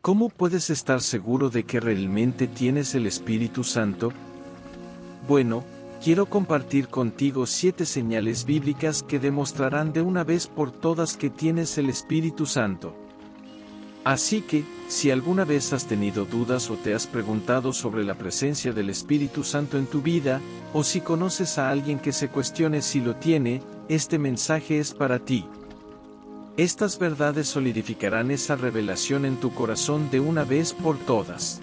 ¿Cómo puedes estar seguro de que realmente tienes el Espíritu Santo? Bueno, quiero compartir contigo 7 señales bíblicas que demostrarán de una vez por todas que tienes el Espíritu Santo. Así que, si alguna vez has tenido dudas o te has preguntado sobre la presencia del Espíritu Santo en tu vida, o si conoces a alguien que se cuestione si lo tiene, este mensaje es para ti. Estas verdades solidificarán esa revelación en tu corazón de una vez por todas.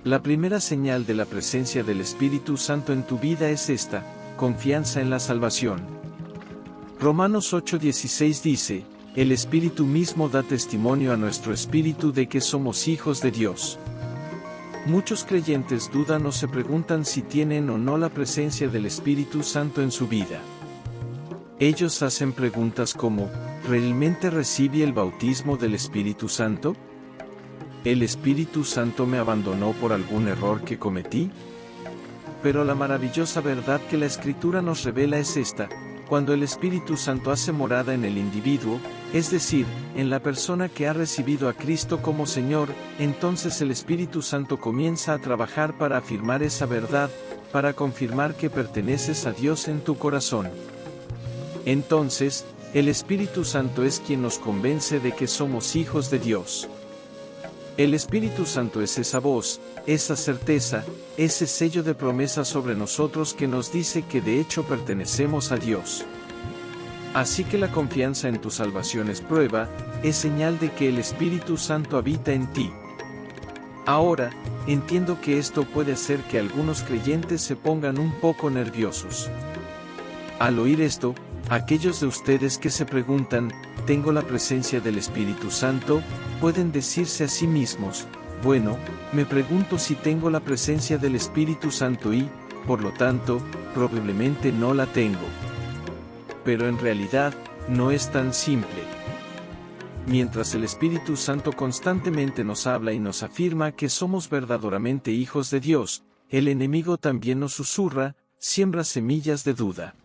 La primera señal de la presencia del Espíritu Santo en tu vida es esta: confianza en la salvación. Romanos 8:16 dice: el Espíritu mismo da testimonio a nuestro espíritu de que somos hijos de Dios. Muchos creyentes dudan o se preguntan si tienen o no la presencia del Espíritu Santo en su vida. Ellos hacen preguntas como: ¿realmente recibí el bautismo del Espíritu Santo? ¿El Espíritu Santo me abandonó por algún error que cometí? Pero la maravillosa verdad que la Escritura nos revela es esta: cuando el Espíritu Santo hace morada en el individuo, es decir, en la persona que ha recibido a Cristo como Señor, entonces el Espíritu Santo comienza a trabajar para afirmar esa verdad, para confirmar que perteneces a Dios en tu corazón. Entonces, el Espíritu Santo es quien nos convence de que somos hijos de Dios. El Espíritu Santo es esa voz, esa certeza, ese sello de promesa sobre nosotros que nos dice que de hecho pertenecemos a Dios. Así que la confianza en tu salvación es prueba, es señal de que el Espíritu Santo habita en ti. Ahora, entiendo que esto puede hacer que algunos creyentes se pongan un poco nerviosos. Al oír esto, aquellos de ustedes que se preguntan: ¿tengo la presencia del Espíritu Santo?, pueden decirse a sí mismos: bueno, me pregunto si tengo la presencia del Espíritu Santo y, por lo tanto, probablemente no la tengo. Pero en realidad, no es tan simple. Mientras el Espíritu Santo constantemente nos habla y nos afirma que somos verdaderamente hijos de Dios, el enemigo también nos susurra, siembra semillas de duda.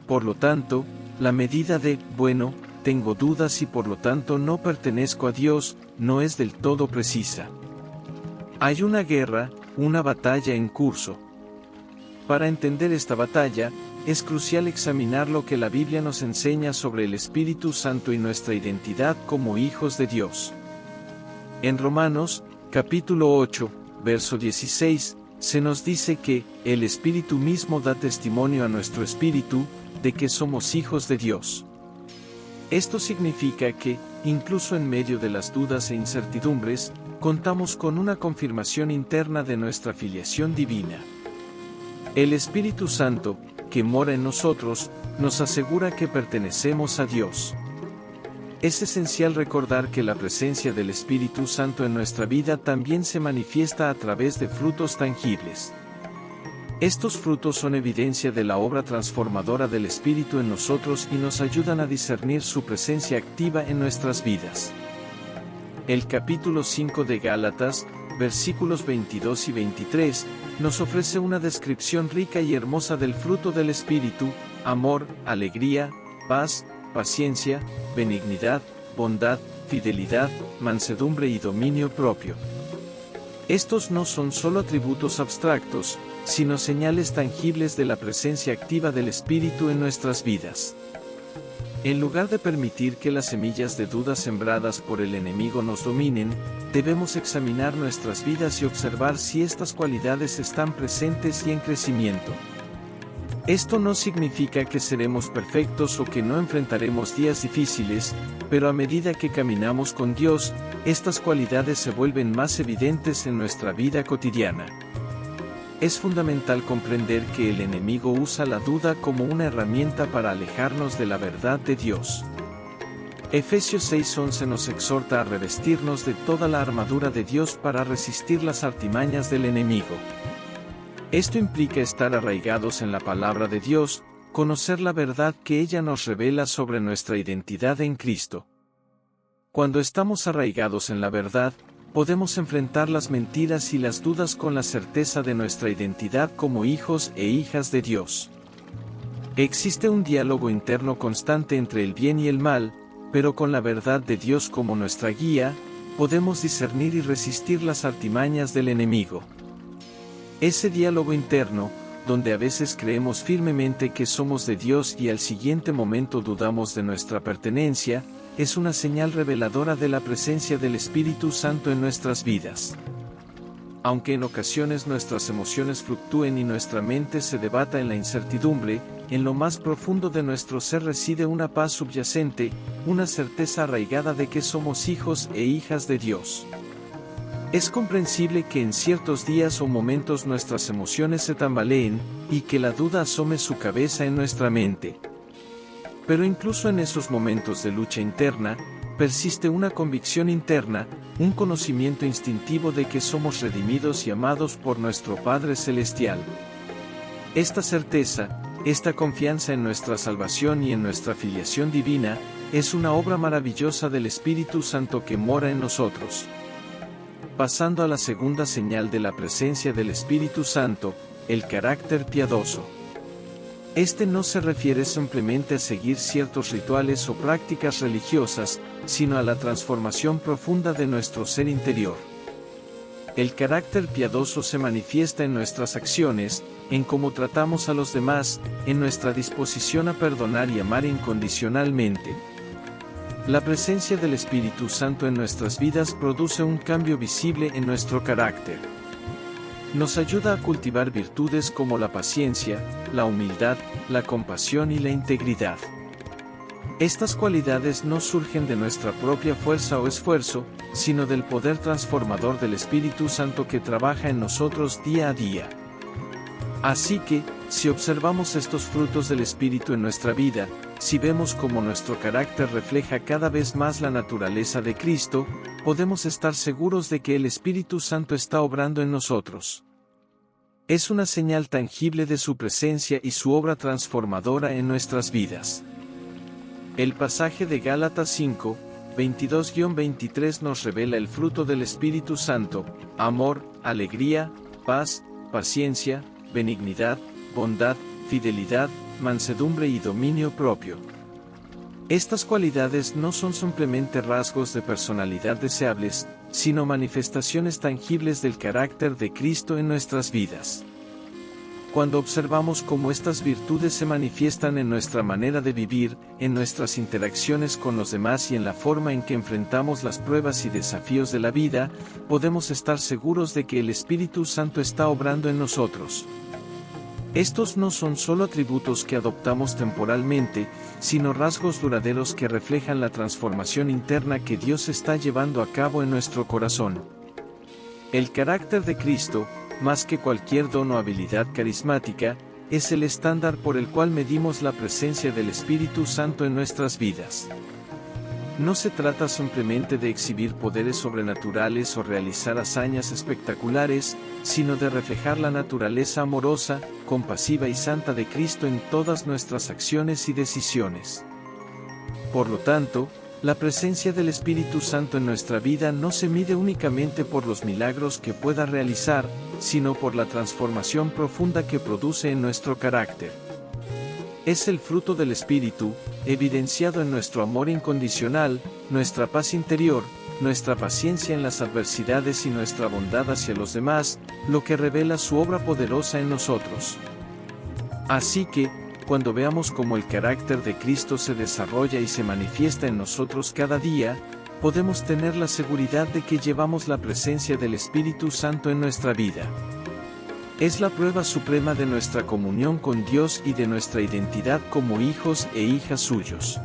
Por lo tanto, la medida de, bueno, tengo dudas y por lo tanto no pertenezco a Dios, no es del todo precisa. Hay una guerra, una batalla en curso. Para entender esta batalla, es crucial examinar lo que la Biblia nos enseña sobre el Espíritu Santo y nuestra identidad como hijos de Dios. En Romanos, capítulo 8, verso 16, se nos dice que el Espíritu mismo da testimonio a nuestro espíritu de que somos hijos de Dios. Esto significa que, incluso en medio de las dudas e incertidumbres, contamos con una confirmación interna de nuestra filiación divina. El Espíritu Santo, que mora en nosotros, nos asegura que pertenecemos a Dios. Es esencial recordar que la presencia del Espíritu Santo en nuestra vida también se manifiesta a través de frutos tangibles. Estos frutos son evidencia de la obra transformadora del Espíritu en nosotros y nos ayudan a discernir su presencia activa en nuestras vidas. El capítulo 5 de Gálatas, versículos 22 y 23, nos ofrece una descripción rica y hermosa del fruto del Espíritu: amor, alegría, paz, paciencia, benignidad, bondad, fidelidad, mansedumbre y dominio propio. Estos no son solo atributos abstractos, sino señales tangibles de la presencia activa del Espíritu en nuestras vidas. En lugar de permitir que las semillas de duda sembradas por el enemigo nos dominen, debemos examinar nuestras vidas y observar si estas cualidades están presentes y en crecimiento. Esto no significa que seremos perfectos o que no enfrentaremos días difíciles, pero a medida que caminamos con Dios, estas cualidades se vuelven más evidentes en nuestra vida cotidiana. Es fundamental comprender que el enemigo usa la duda como una herramienta para alejarnos de la verdad de Dios. Efesios 6:11 nos exhorta a revestirnos de toda la armadura de Dios para resistir las artimañas del enemigo. Esto implica estar arraigados en la palabra de Dios, conocer la verdad que ella nos revela sobre nuestra identidad en Cristo. Cuando estamos arraigados en la verdad, podemos enfrentar las mentiras y las dudas con la certeza de nuestra identidad como hijos e hijas de Dios. Existe un diálogo interno constante entre el bien y el mal, pero con la verdad de Dios como nuestra guía, podemos discernir y resistir las artimañas del enemigo. Ese diálogo interno, donde a veces creemos firmemente que somos de Dios y al siguiente momento dudamos de nuestra pertenencia, es una señal reveladora de la presencia del Espíritu Santo en nuestras vidas. Aunque en ocasiones nuestras emociones fluctúen y nuestra mente se debata en la incertidumbre, en lo más profundo de nuestro ser reside una paz subyacente, una certeza arraigada de que somos hijos e hijas de Dios. Es comprensible que en ciertos días o momentos nuestras emociones se tambaleen, y que la duda asome su cabeza en nuestra mente. Pero incluso en esos momentos de lucha interna, persiste una convicción interna, un conocimiento instintivo de que somos redimidos y amados por nuestro Padre Celestial. Esta certeza, esta confianza en nuestra salvación y en nuestra filiación divina, es una obra maravillosa del Espíritu Santo que mora en nosotros. Pasando a la segunda señal de la presencia del Espíritu Santo, el carácter piadoso. Este no se refiere simplemente a seguir ciertos rituales o prácticas religiosas, sino a la transformación profunda de nuestro ser interior. El carácter piadoso se manifiesta en nuestras acciones, en cómo tratamos a los demás, en nuestra disposición a perdonar y amar incondicionalmente. La presencia del Espíritu Santo en nuestras vidas produce un cambio visible en nuestro carácter. Nos ayuda a cultivar virtudes como la paciencia, la humildad, la compasión y la integridad. Estas cualidades no surgen de nuestra propia fuerza o esfuerzo, sino del poder transformador del Espíritu Santo que trabaja en nosotros día a día. Así que, si observamos estos frutos del Espíritu en nuestra vida, si vemos cómo nuestro carácter refleja cada vez más la naturaleza de Cristo, podemos estar seguros de que el Espíritu Santo está obrando en nosotros. Es una señal tangible de su presencia y su obra transformadora en nuestras vidas. El pasaje de Gálatas 5, 22-23 nos revela el fruto del Espíritu Santo: amor, alegría, paz, paciencia, benignidad, bondad, fidelidad, mansedumbre y dominio propio. Estas cualidades no son simplemente rasgos de personalidad deseables, sino manifestaciones tangibles del carácter de Cristo en nuestras vidas. Cuando observamos cómo estas virtudes se manifiestan en nuestra manera de vivir, en nuestras interacciones con los demás y en la forma en que enfrentamos las pruebas y desafíos de la vida, podemos estar seguros de que el Espíritu Santo está obrando en nosotros. Estos no son solo atributos que adoptamos temporalmente, sino rasgos duraderos que reflejan la transformación interna que Dios está llevando a cabo en nuestro corazón. El carácter de Cristo, más que cualquier don o habilidad carismática, es el estándar por el cual medimos la presencia del Espíritu Santo en nuestras vidas. No se trata simplemente de exhibir poderes sobrenaturales o realizar hazañas espectaculares, sino de reflejar la naturaleza amorosa, compasiva y santa de Cristo en todas nuestras acciones y decisiones. Por lo tanto, la presencia del Espíritu Santo en nuestra vida no se mide únicamente por los milagros que pueda realizar, sino por la transformación profunda que produce en nuestro carácter. Es el fruto del Espíritu, evidenciado en nuestro amor incondicional, nuestra paz interior, nuestra paciencia en las adversidades y nuestra bondad hacia los demás, lo que revela su obra poderosa en nosotros. Así que, cuando veamos cómo el carácter de Cristo se desarrolla y se manifiesta en nosotros cada día, podemos tener la seguridad de que llevamos la presencia del Espíritu Santo en nuestra vida. Es la prueba suprema de nuestra comunión con Dios y de nuestra identidad como hijos e hijas suyos.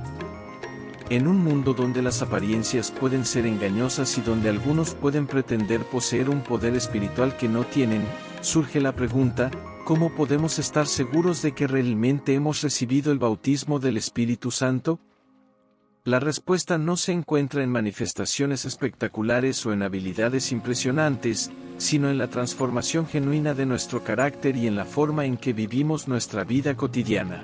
En un mundo donde las apariencias pueden ser engañosas y donde algunos pueden pretender poseer un poder espiritual que no tienen, surge la pregunta: ¿cómo podemos estar seguros de que realmente hemos recibido el bautismo del Espíritu Santo? La respuesta no se encuentra en manifestaciones espectaculares o en habilidades impresionantes, sino en la transformación genuina de nuestro carácter y en la forma en que vivimos nuestra vida cotidiana.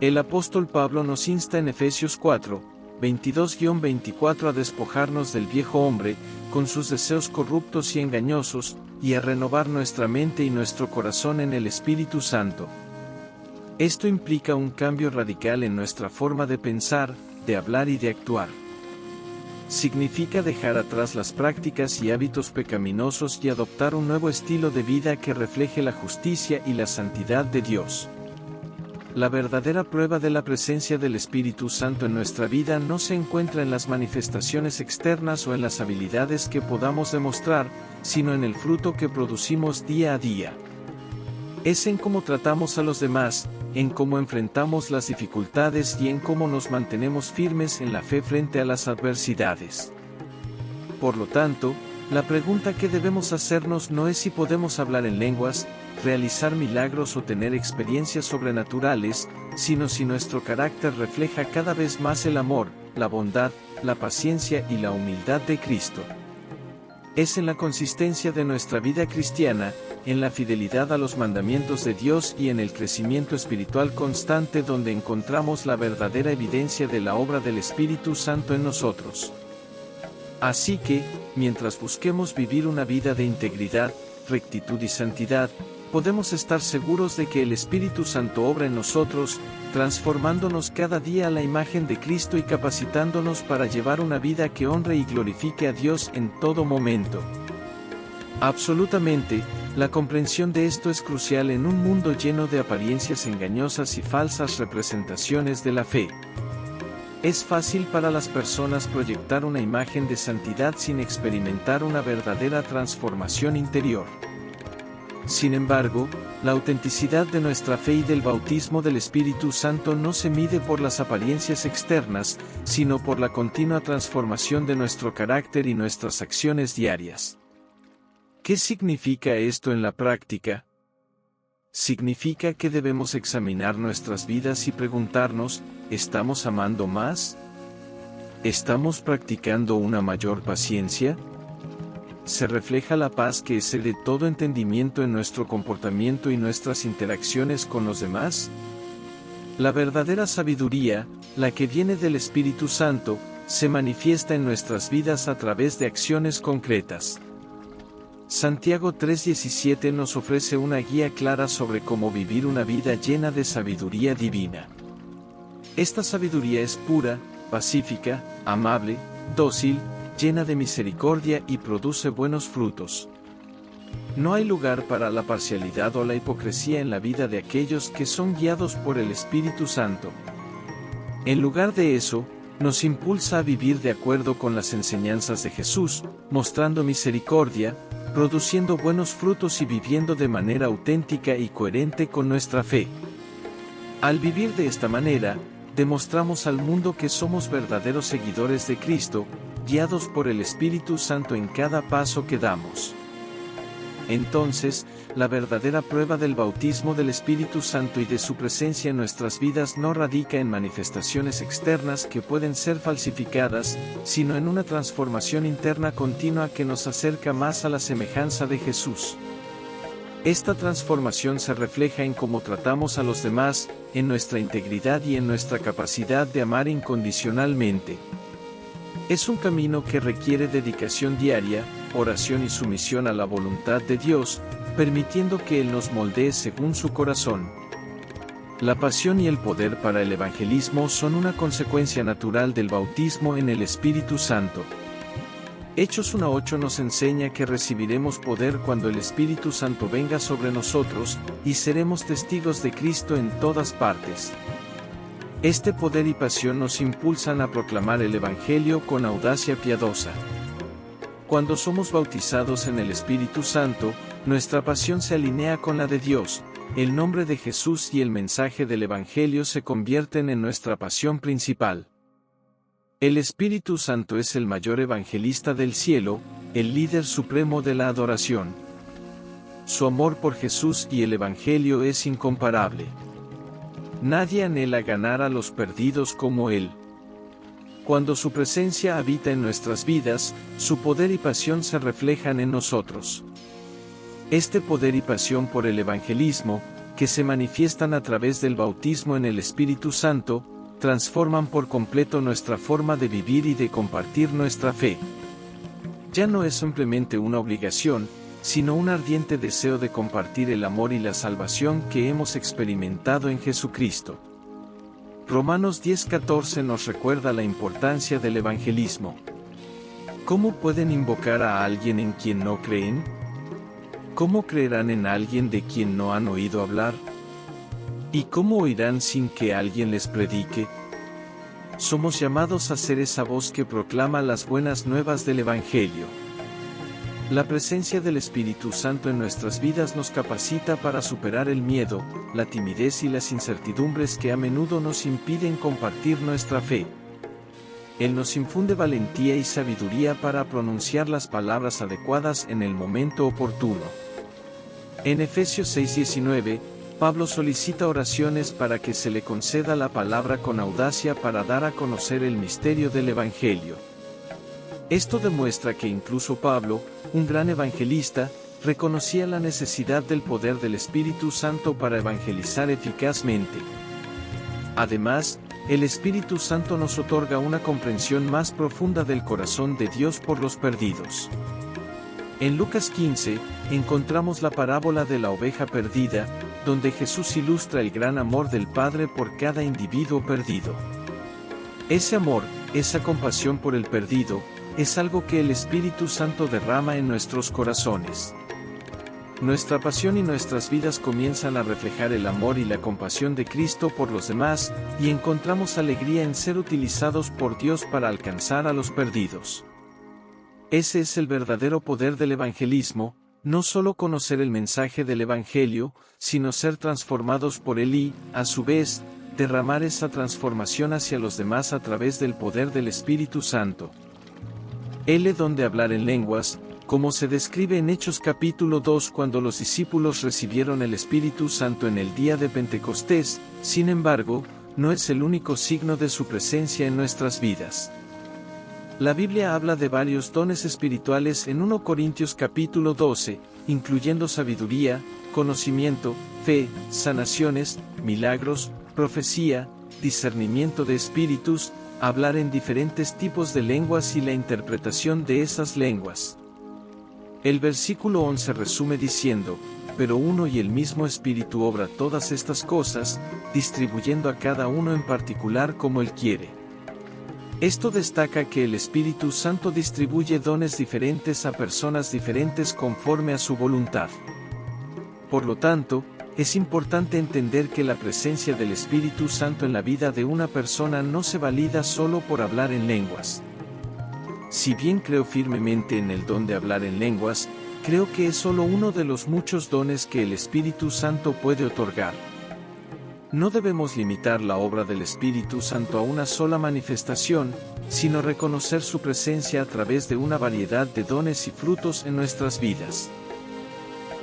El apóstol Pablo nos insta en Efesios 4, 22-24 a despojarnos del viejo hombre, con sus deseos corruptos y engañosos, y a renovar nuestra mente y nuestro corazón en el Espíritu Santo. Esto implica un cambio radical en nuestra forma de pensar, de hablar y de actuar. Significa dejar atrás las prácticas y hábitos pecaminosos y adoptar un nuevo estilo de vida que refleje la justicia y la santidad de Dios. La verdadera prueba de la presencia del Espíritu Santo en nuestra vida no se encuentra en las manifestaciones externas o en las habilidades que podamos demostrar, sino en el fruto que producimos día a día. Es en cómo tratamos a los demás, en cómo enfrentamos las dificultades y en cómo nos mantenemos firmes en la fe frente a las adversidades. Por lo tanto, la pregunta que debemos hacernos no es si podemos hablar en lenguas, realizar milagros o tener experiencias sobrenaturales, sino si nuestro carácter refleja cada vez más el amor, la bondad, la paciencia y la humildad de Cristo. Es en la consistencia de nuestra vida cristiana, en la fidelidad a los mandamientos de Dios y en el crecimiento espiritual constante donde encontramos la verdadera evidencia de la obra del Espíritu Santo en nosotros. Así que, mientras busquemos vivir una vida de integridad, rectitud y santidad, podemos estar seguros de que el Espíritu Santo obra en nosotros, transformándonos cada día a la imagen de Cristo y capacitándonos para llevar una vida que honre y glorifique a Dios en todo momento. Absolutamente, la comprensión de esto es crucial en un mundo lleno de apariencias engañosas y falsas representaciones de la fe. Es fácil para las personas proyectar una imagen de santidad sin experimentar una verdadera transformación interior. Sin embargo, la autenticidad de nuestra fe y del bautismo del Espíritu Santo no se mide por las apariencias externas, sino por la continua transformación de nuestro carácter y nuestras acciones diarias. ¿Qué significa esto en la práctica? Significa que debemos examinar nuestras vidas y preguntarnos, ¿estamos amando más? ¿Estamos practicando una mayor paciencia? ¿Se refleja la paz que excede todo entendimiento en nuestro comportamiento y nuestras interacciones con los demás? La verdadera sabiduría, la que viene del Espíritu Santo, se manifiesta en nuestras vidas a través de acciones concretas. Santiago 3:17 nos ofrece una guía clara sobre cómo vivir una vida llena de sabiduría divina. Esta sabiduría es pura, pacífica, amable, dócil, llena de misericordia y produce buenos frutos. No hay lugar para la parcialidad o la hipocresía en la vida de aquellos que son guiados por el Espíritu Santo. En lugar de eso, nos impulsa a vivir de acuerdo con las enseñanzas de Jesús, mostrando misericordia, produciendo buenos frutos y viviendo de manera auténtica y coherente con nuestra fe. Al vivir de esta manera, demostramos al mundo que somos verdaderos seguidores de Cristo, guiados por el Espíritu Santo en cada paso que damos. Entonces, la verdadera prueba del bautismo del Espíritu Santo y de su presencia en nuestras vidas no radica en manifestaciones externas que pueden ser falsificadas, sino en una transformación interna continua que nos acerca más a la semejanza de Jesús. Esta transformación se refleja en cómo tratamos a los demás, en nuestra integridad y en nuestra capacidad de amar incondicionalmente. Es un camino que requiere dedicación diaria, oración y sumisión a la voluntad de Dios, permitiendo que Él nos moldee según su corazón. La pasión y el poder para el evangelismo son una consecuencia natural del bautismo en el Espíritu Santo. Hechos 1:8 nos enseña que recibiremos poder cuando el Espíritu Santo venga sobre nosotros, y seremos testigos de Cristo en todas partes. Este poder y pasión nos impulsan a proclamar el Evangelio con audacia piadosa. Cuando somos bautizados en el Espíritu Santo, nuestra pasión se alinea con la de Dios, el nombre de Jesús y el mensaje del Evangelio se convierten en nuestra pasión principal. El Espíritu Santo es el mayor evangelista del cielo, el líder supremo de la adoración. Su amor por Jesús y el Evangelio es incomparable. Nadie anhela ganar a los perdidos como Él. Cuando su presencia habita en nuestras vidas, su poder y pasión se reflejan en nosotros. Este poder y pasión por el evangelismo, que se manifiestan a través del bautismo en el Espíritu Santo, transforman por completo nuestra forma de vivir y de compartir nuestra fe. Ya no es simplemente una obligación, sino un ardiente deseo de compartir el amor y la salvación que hemos experimentado en Jesucristo. Romanos 10:14 nos recuerda la importancia del evangelismo. ¿Cómo pueden invocar a alguien en quien no creen? ¿Cómo creerán en alguien de quien no han oído hablar? ¿Y cómo oirán sin que alguien les predique? Somos llamados a ser esa voz que proclama las buenas nuevas del Evangelio. La presencia del Espíritu Santo en nuestras vidas nos capacita para superar el miedo, la timidez y las incertidumbres que a menudo nos impiden compartir nuestra fe. Él nos infunde valentía y sabiduría para pronunciar las palabras adecuadas en el momento oportuno. En Efesios 6:19, Pablo solicita oraciones para que se le conceda la palabra con audacia para dar a conocer el misterio del Evangelio. Esto demuestra que incluso Pablo, un gran evangelista, reconocía la necesidad del poder del Espíritu Santo para evangelizar eficazmente. Además, el Espíritu Santo nos otorga una comprensión más profunda del corazón de Dios por los perdidos. En Lucas 15, encontramos la parábola de la oveja perdida, donde Jesús ilustra el gran amor del Padre por cada individuo perdido. Ese amor, esa compasión por el perdido, es algo que el Espíritu Santo derrama en nuestros corazones. Nuestra pasión y nuestras vidas comienzan a reflejar el amor y la compasión de Cristo por los demás, y encontramos alegría en ser utilizados por Dios para alcanzar a los perdidos. Ese es el verdadero poder del evangelismo, no solo conocer el mensaje del Evangelio, sino ser transformados por él y, a su vez, derramar esa transformación hacia los demás a través del poder del Espíritu Santo. El don de hablar en lenguas, como se describe en Hechos capítulo 2 cuando los discípulos recibieron el Espíritu Santo en el día de Pentecostés, sin embargo, no es el único signo de su presencia en nuestras vidas. La Biblia habla de varios dones espirituales en 1 Corintios capítulo 12, incluyendo sabiduría, conocimiento, fe, sanaciones, milagros, profecía, discernimiento de espíritus, hablar en diferentes tipos de lenguas y la interpretación de esas lenguas. El versículo 11 resume diciendo, pero uno y el mismo Espíritu obra todas estas cosas, distribuyendo a cada uno en particular como Él quiere. Esto destaca que el Espíritu Santo distribuye dones diferentes a personas diferentes conforme a su voluntad. Por lo tanto, es importante entender que la presencia del Espíritu Santo en la vida de una persona no se valida solo por hablar en lenguas. Si bien creo firmemente en el don de hablar en lenguas, creo que es solo uno de los muchos dones que el Espíritu Santo puede otorgar. No debemos limitar la obra del Espíritu Santo a una sola manifestación, sino reconocer su presencia a través de una variedad de dones y frutos en nuestras vidas.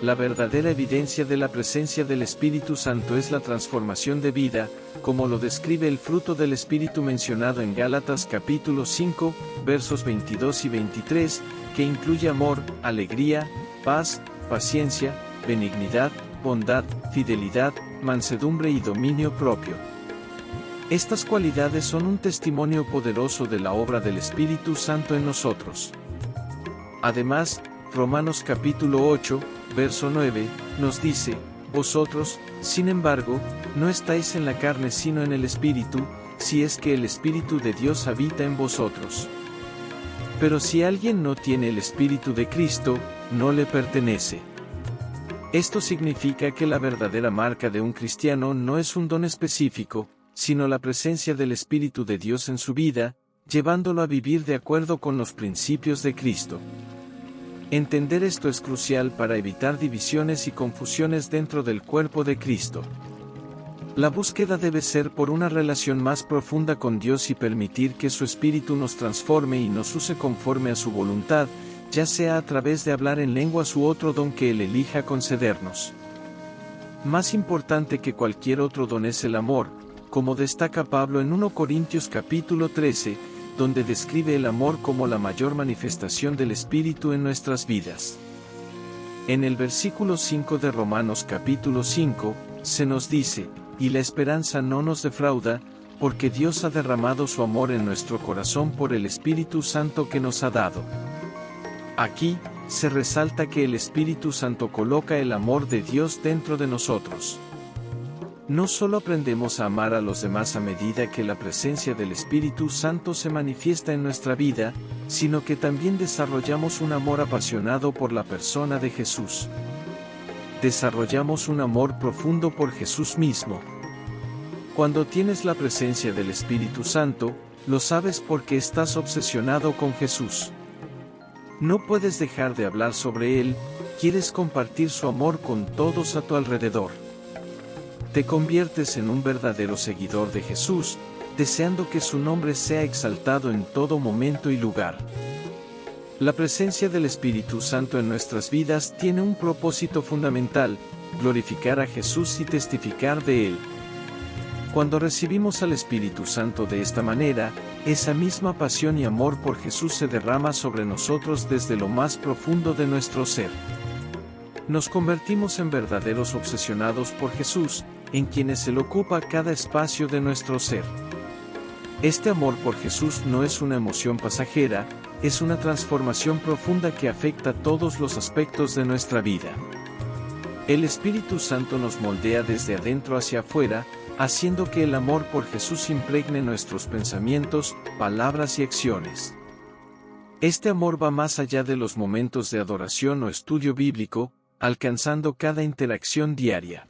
La verdadera evidencia de la presencia del Espíritu Santo es la transformación de vida, como lo describe el fruto del Espíritu mencionado en Gálatas capítulo 5, versos 22 y 23, que incluye amor, alegría, paz, paciencia, benignidad, bondad, fidelidad, mansedumbre y dominio propio. Estas cualidades son un testimonio poderoso de la obra del Espíritu Santo en nosotros. Además, Romanos capítulo 8, verso 9, nos dice, vosotros, sin embargo, no estáis en la carne sino en el Espíritu, si es que el Espíritu de Dios habita en vosotros. Pero si alguien no tiene el Espíritu de Cristo, no le pertenece. Esto significa que la verdadera marca de un cristiano no es un don específico, sino la presencia del Espíritu de Dios en su vida, llevándolo a vivir de acuerdo con los principios de Cristo. Entender esto es crucial para evitar divisiones y confusiones dentro del cuerpo de Cristo. La búsqueda debe ser por una relación más profunda con Dios y permitir que su Espíritu nos transforme y nos use conforme a su voluntad, ya sea a través de hablar en lenguas u otro don que Él elija concedernos. Más importante que cualquier otro don es el amor, como destaca Pablo en 1 Corintios capítulo 13, donde describe el amor como la mayor manifestación del Espíritu en nuestras vidas. En el versículo 5 de Romanos capítulo 5, se nos dice, y la esperanza no nos defrauda, porque Dios ha derramado su amor en nuestro corazón por el Espíritu Santo que nos ha dado. Aquí, se resalta que el Espíritu Santo coloca el amor de Dios dentro de nosotros. No solo aprendemos a amar a los demás a medida que la presencia del Espíritu Santo se manifiesta en nuestra vida, sino que también desarrollamos un amor apasionado por la persona de Jesús. Desarrollamos un amor profundo por Jesús mismo. Cuando tienes la presencia del Espíritu Santo, lo sabes porque estás obsesionado con Jesús. No puedes dejar de hablar sobre Él, quieres compartir su amor con todos a tu alrededor. Te conviertes en un verdadero seguidor de Jesús, deseando que su nombre sea exaltado en todo momento y lugar. La presencia del Espíritu Santo en nuestras vidas tiene un propósito fundamental: glorificar a Jesús y testificar de Él. Cuando recibimos al Espíritu Santo de esta manera, esa misma pasión y amor por Jesús se derrama sobre nosotros desde lo más profundo de nuestro ser. Nos convertimos en verdaderos obsesionados por Jesús, en quienes Él ocupa cada espacio de nuestro ser. Este amor por Jesús no es una emoción pasajera, es una transformación profunda que afecta todos los aspectos de nuestra vida. El Espíritu Santo nos moldea desde adentro hacia afuera, haciendo que el amor por Jesús impregne nuestros pensamientos, palabras y acciones. Este amor va más allá de los momentos de adoración o estudio bíblico, alcanzando cada interacción diaria.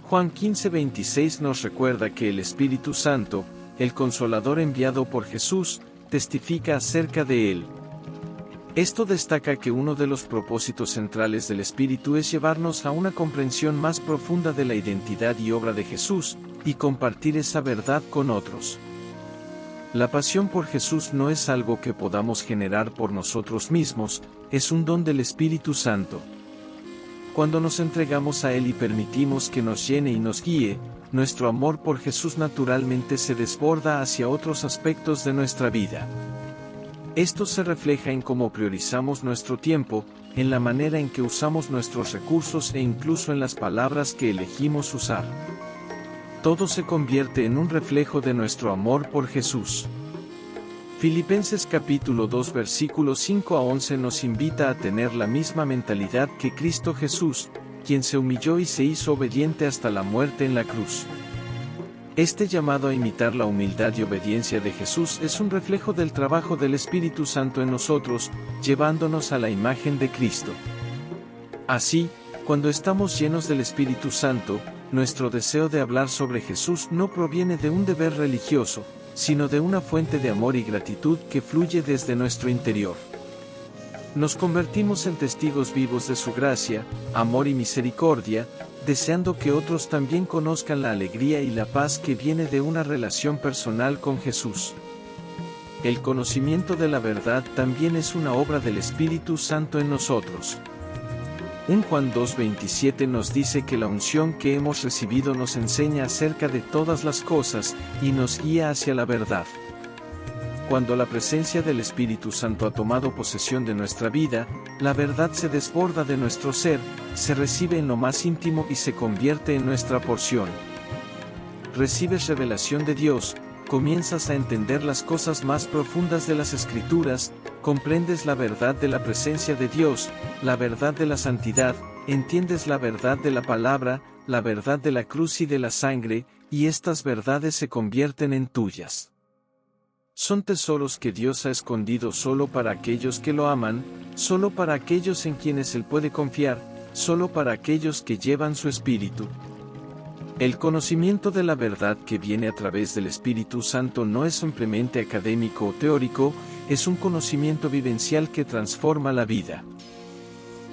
Juan 15:26 nos recuerda que el Espíritu Santo, el Consolador enviado por Jesús, testifica acerca de Él. Esto destaca que uno de los propósitos centrales del Espíritu es llevarnos a una comprensión más profunda de la identidad y obra de Jesús, y compartir esa verdad con otros. La pasión por Jesús no es algo que podamos generar por nosotros mismos, es un don del Espíritu Santo. Cuando nos entregamos a Él y permitimos que nos llene y nos guíe, nuestro amor por Jesús naturalmente se desborda hacia otros aspectos de nuestra vida. Esto se refleja en cómo priorizamos nuestro tiempo, en la manera en que usamos nuestros recursos e incluso en las palabras que elegimos usar. Todo se convierte en un reflejo de nuestro amor por Jesús. Filipenses capítulo 2 versículos 5 a 11 nos invita a tener la misma mentalidad que Cristo Jesús, quien se humilló y se hizo obediente hasta la muerte en la cruz. Este llamado a imitar la humildad y obediencia de Jesús es un reflejo del trabajo del Espíritu Santo en nosotros, llevándonos a la imagen de Cristo. Así, cuando estamos llenos del Espíritu Santo, nuestro deseo de hablar sobre Jesús no proviene de un deber religioso, sino de una fuente de amor y gratitud que fluye desde nuestro interior. Nos convertimos en testigos vivos de su gracia, amor y misericordia, deseando que otros también conozcan la alegría y la paz que viene de una relación personal con Jesús. El conocimiento de la verdad también es una obra del Espíritu Santo en nosotros. 1 Juan 2:27 nos dice que la unción que hemos recibido nos enseña acerca de todas las cosas y nos guía hacia la verdad. Cuando la presencia del Espíritu Santo ha tomado posesión de nuestra vida, la verdad se desborda de nuestro ser, se recibe en lo más íntimo y se convierte en nuestra porción. Recibes revelación de Dios, comienzas a entender las cosas más profundas de las Escrituras, comprendes la verdad de la presencia de Dios, la verdad de la santidad, entiendes la verdad de la palabra, la verdad de la cruz y de la sangre, y estas verdades se convierten en tuyas. Son tesoros que Dios ha escondido solo para aquellos que lo aman, solo para aquellos en quienes Él puede confiar, solo para aquellos que llevan su espíritu. El conocimiento de la verdad que viene a través del Espíritu Santo no es simplemente académico o teórico, es un conocimiento vivencial que transforma la vida.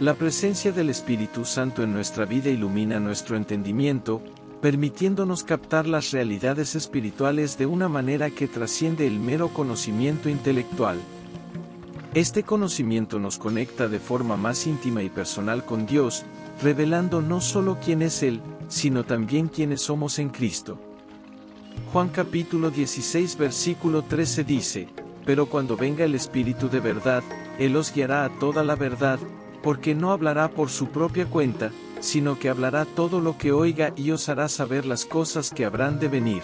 La presencia del Espíritu Santo en nuestra vida ilumina nuestro entendimiento, permitiéndonos captar las realidades espirituales de una manera que trasciende el mero conocimiento intelectual. Este conocimiento nos conecta de forma más íntima y personal con Dios, revelando no solo quién es Él, sino también quiénes somos en Cristo. Juan capítulo 16 versículo 13 dice: «Pero cuando venga el Espíritu de verdad, Él os guiará a toda la verdad, porque no hablará por su propia cuenta, sino que hablará todo lo que oiga y os hará saber las cosas que habrán de venir».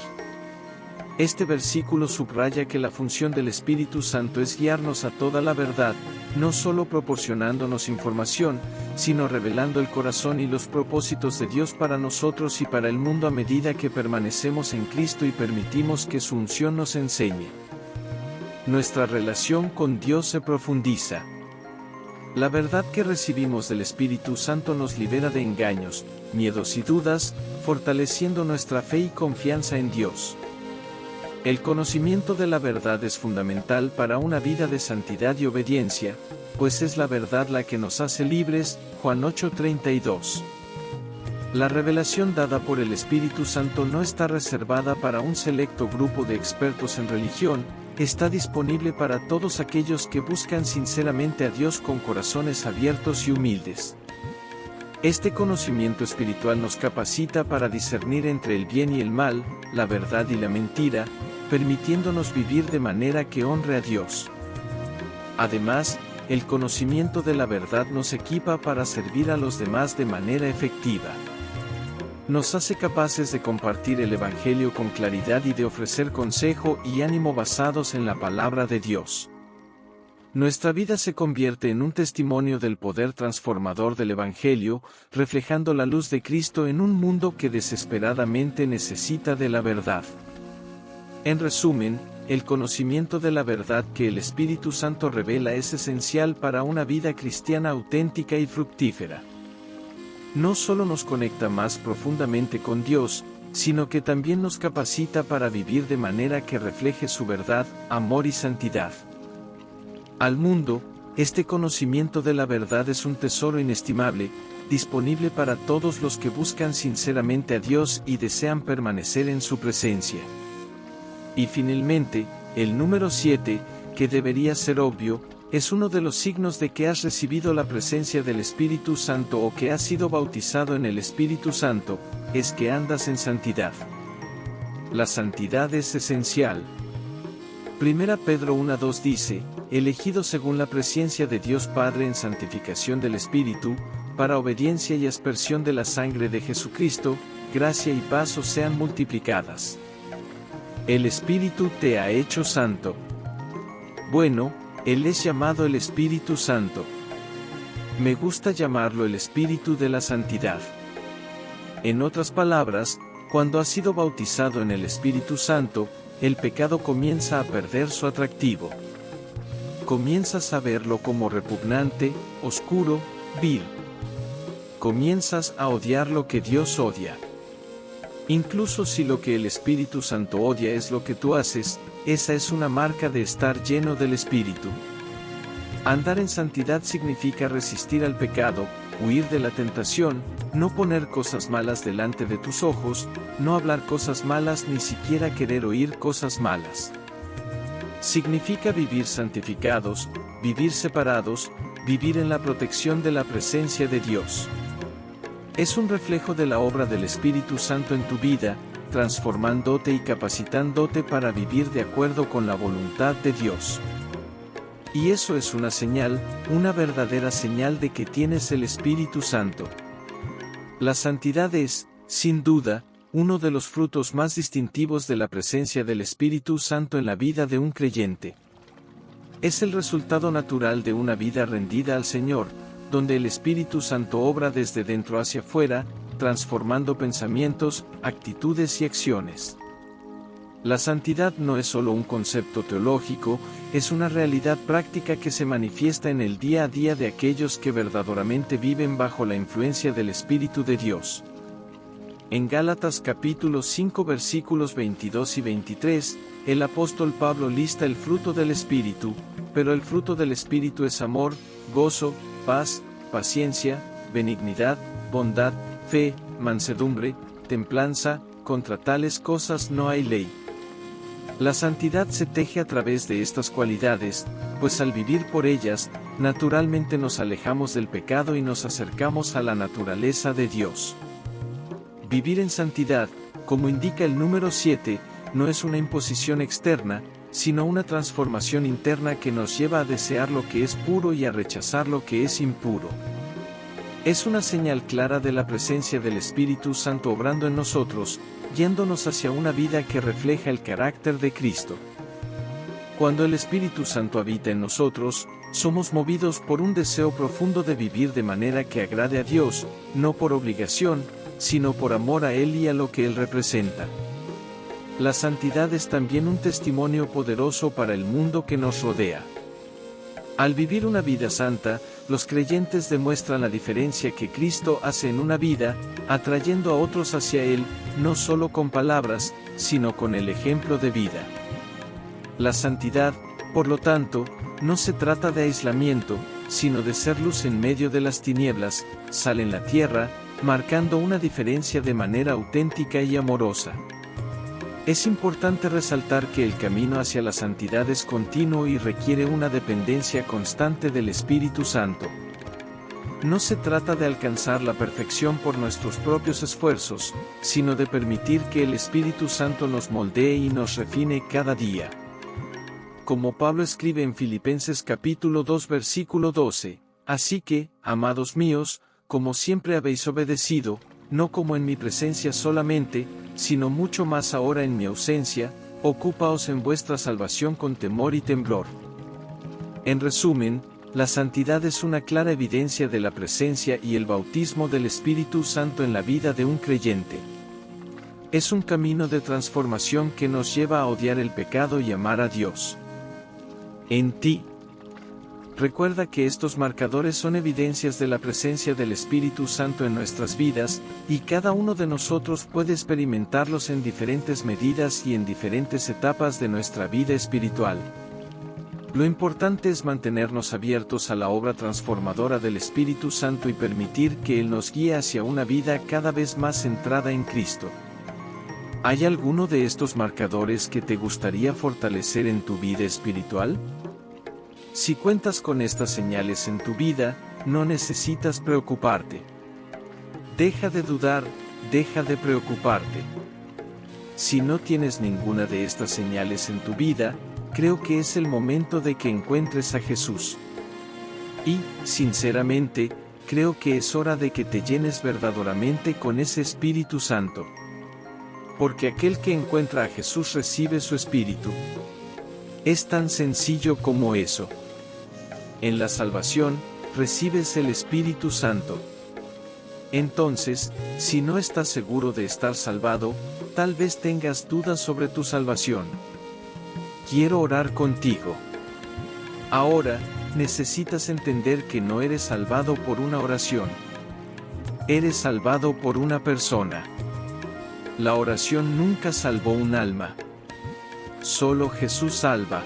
Este versículo subraya que la función del Espíritu Santo es guiarnos a toda la verdad, no solo proporcionándonos información, sino revelando el corazón y los propósitos de Dios para nosotros y para el mundo a medida que permanecemos en Cristo y permitimos que su unción nos enseñe. nuestra relación con Dios se profundiza. La verdad que recibimos del Espíritu Santo nos libera de engaños, miedos y dudas, fortaleciendo nuestra fe y confianza en Dios. El conocimiento de la verdad es fundamental para una vida de santidad y obediencia, pues es la verdad la que nos hace libres, Juan 8:32. La revelación dada por el Espíritu Santo no está reservada para un selecto grupo de expertos en religión, está disponible para todos aquellos que buscan sinceramente a Dios con corazones abiertos y humildes. Este conocimiento espiritual nos capacita para discernir entre el bien y el mal, la verdad y la mentira, permitiéndonos vivir de manera que honre a Dios. Además, el conocimiento de la verdad nos equipa para servir a los demás de manera efectiva. Nos hace capaces de compartir el Evangelio con claridad y de ofrecer consejo y ánimo basados en la palabra de Dios. Nuestra vida se convierte en un testimonio del poder transformador del Evangelio, reflejando la luz de Cristo en un mundo que desesperadamente necesita de la verdad. En resumen, el conocimiento de la verdad que el Espíritu Santo revela es esencial para una vida cristiana auténtica y fructífera. No solo nos conecta más profundamente con Dios, sino que también nos capacita para vivir de manera que refleje su verdad, amor y santidad. Al mundo, este conocimiento de la verdad es un tesoro inestimable, disponible para todos los que buscan sinceramente a Dios y desean permanecer en su presencia. Y finalmente, el número 7, que debería ser obvio, es uno de los signos de que has recibido la presencia del Espíritu Santo o que has sido bautizado en el Espíritu Santo, es que andas en santidad. La santidad es esencial. 1 Pedro 1:2 dice, elegido según la presciencia de Dios Padre en santificación del Espíritu, para obediencia y aspersión de la sangre de Jesucristo, gracia y paz os sean multiplicadas. El Espíritu te ha hecho santo. Bueno, Él es llamado el Espíritu Santo. Me gusta llamarlo el Espíritu de la Santidad. En otras palabras, cuando has sido bautizado en el Espíritu Santo, el pecado comienza a perder su atractivo. Comienzas a verlo como repugnante, oscuro, vil. Comienzas a odiar lo que Dios odia. Incluso si lo que el Espíritu Santo odia es lo que tú haces, esa es una marca de estar lleno del Espíritu. Andar en santidad significa resistir al pecado, huir de la tentación, no poner cosas malas delante de tus ojos, no hablar cosas malas ni siquiera querer oír cosas malas. Significa vivir santificados, vivir separados, vivir en la protección de la presencia de Dios. Es un reflejo de la obra del Espíritu Santo en tu vida, transformándote y capacitándote para vivir de acuerdo con la voluntad de Dios. Y eso es una señal, una verdadera señal de que tienes el Espíritu Santo. La santidad es, sin duda, uno de los frutos más distintivos de la presencia del Espíritu Santo en la vida de un creyente. Es el resultado natural de una vida rendida al Señor, donde el Espíritu Santo obra desde dentro hacia afuera, transformando pensamientos, actitudes y acciones. La santidad no es solo un concepto teológico, es una realidad práctica que se manifiesta en el día a día de aquellos que verdaderamente viven bajo la influencia del Espíritu de Dios. En Gálatas capítulo 5 versículos 22 y 23, el apóstol Pablo lista el fruto del Espíritu, pero el fruto del Espíritu es amor, gozo, paz, paciencia, benignidad, bondad, fe, mansedumbre, templanza, contra tales cosas no hay ley. La santidad se teje a través de estas cualidades, pues al vivir por ellas, naturalmente nos alejamos del pecado y nos acercamos a la naturaleza de Dios. Vivir en santidad, como indica el número 7, no es una imposición externa, sino una transformación interna que nos lleva a desear lo que es puro y a rechazar lo que es impuro. Es una señal clara de la presencia del Espíritu Santo obrando en nosotros, guiándonos hacia una vida que refleja el carácter de Cristo. Cuando el Espíritu Santo habita en nosotros, somos movidos por un deseo profundo de vivir de manera que agrade a Dios, no por obligación, sino por amor a Él y a lo que Él representa. La santidad es también un testimonio poderoso para el mundo que nos rodea. Al vivir una vida santa, los creyentes demuestran la diferencia que Cristo hace en una vida, atrayendo a otros hacia Él, no solo con palabras, sino con el ejemplo de vida. La santidad, por lo tanto, no se trata de aislamiento, sino de ser luz en medio de las tinieblas, sal en la tierra, marcando una diferencia de manera auténtica y amorosa. Es importante resaltar que el camino hacia la santidad es continuo y requiere una dependencia constante del Espíritu Santo. No se trata de alcanzar la perfección por nuestros propios esfuerzos, sino de permitir que el Espíritu Santo nos moldee y nos refine cada día. Como Pablo escribe en Filipenses capítulo 2 versículo 12, así que, amados míos, como siempre habéis obedecido, no como en mi presencia solamente, sino mucho más ahora en mi ausencia, ocupaos en vuestra salvación con temor y temblor. En resumen, la santidad es una clara evidencia de la presencia y el bautismo del Espíritu Santo en la vida de un creyente. Es un camino de transformación que nos lleva a odiar el pecado y amar a Dios. En ti. Recuerda que estos marcadores son evidencias de la presencia del Espíritu Santo en nuestras vidas, y cada uno de nosotros puede experimentarlos en diferentes medidas y en diferentes etapas de nuestra vida espiritual. Lo importante es mantenernos abiertos a la obra transformadora del Espíritu Santo y permitir que Él nos guíe hacia una vida cada vez más centrada en Cristo. ¿Hay alguno de estos marcadores que te gustaría fortalecer en tu vida espiritual? Si cuentas con estas señales en tu vida, no necesitas preocuparte. Deja de dudar, deja de preocuparte. Si no tienes ninguna de estas señales en tu vida, creo que es el momento de que encuentres a Jesús. Y, sinceramente, creo que es hora de que te llenes verdaderamente con ese Espíritu Santo. Porque aquel que encuentra a Jesús recibe su Espíritu. Es tan sencillo como eso. En la salvación, recibes el Espíritu Santo. Entonces, si no estás seguro de estar salvado, tal vez tengas dudas sobre tu salvación. Quiero orar contigo. Ahora, necesitas entender que no eres salvado por una oración. Eres salvado por una persona. La oración nunca salvó un alma. Solo Jesús salva.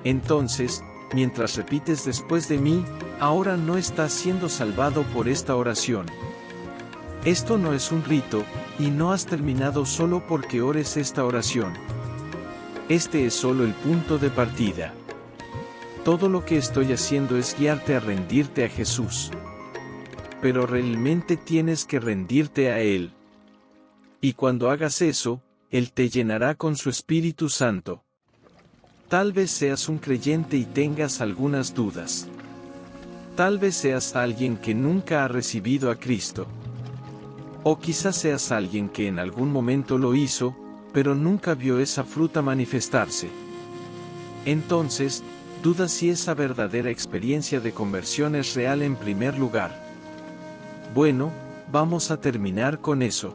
Entonces, mientras repites después de mí, ahora no estás siendo salvado por esta oración. Esto no es un rito, y no has terminado solo porque ores esta oración. Este es solo el punto de partida. Todo lo que estoy haciendo es guiarte a rendirte a Jesús. Pero realmente tienes que rendirte a Él. Y cuando hagas eso, Él te llenará con su Espíritu Santo. Tal vez seas un creyente y tengas algunas dudas. Tal vez seas alguien que nunca ha recibido a Cristo. O quizás seas alguien que en algún momento lo hizo, pero nunca vio esa fruta manifestarse. Entonces, duda si esa verdadera experiencia de conversión es real en primer lugar. Bueno, vamos a terminar con eso.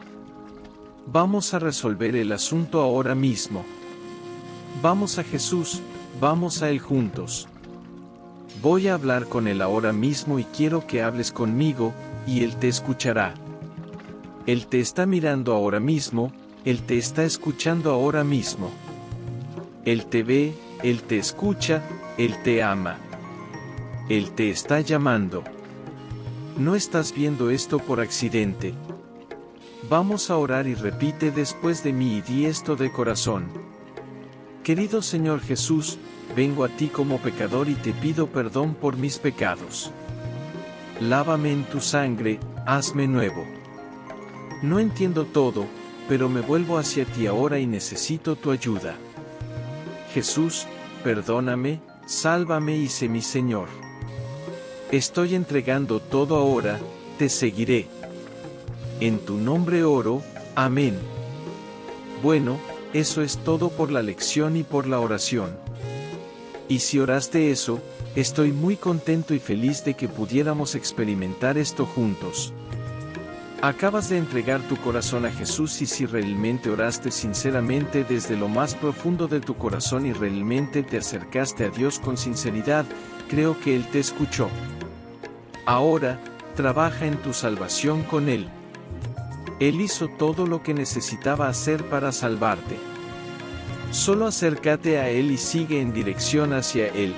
Vamos a resolver el asunto ahora mismo. Vamos a Jesús, vamos a Él juntos. Voy a hablar con Él ahora mismo y quiero que hables conmigo, y Él te escuchará. Él te está mirando ahora mismo, Él te está escuchando ahora mismo. Él te ve, Él te escucha, Él te ama. Él te está llamando. No estás viendo esto por accidente. Vamos a orar y repite después de mí y di esto de corazón. Querido Señor Jesús, vengo a ti como pecador y te pido perdón por mis pecados. Lávame en tu sangre, hazme nuevo. No entiendo todo, pero me vuelvo hacia ti ahora y necesito tu ayuda. Jesús, perdóname, sálvame y sé mi Señor. Estoy entregando todo ahora, te seguiré. En tu nombre oro, amén. Bueno, eso es todo por la lección y por la oración. Y si oraste eso, estoy muy contento y feliz de que pudiéramos experimentar esto juntos. Acabas de entregar tu corazón a Jesús y si realmente oraste sinceramente desde lo más profundo de tu corazón y realmente te acercaste a Dios con sinceridad, creo que Él te escuchó. Ahora, trabaja en tu salvación con Él. Él hizo todo lo que necesitaba hacer para salvarte. Solo acércate a Él y sigue en dirección hacia Él.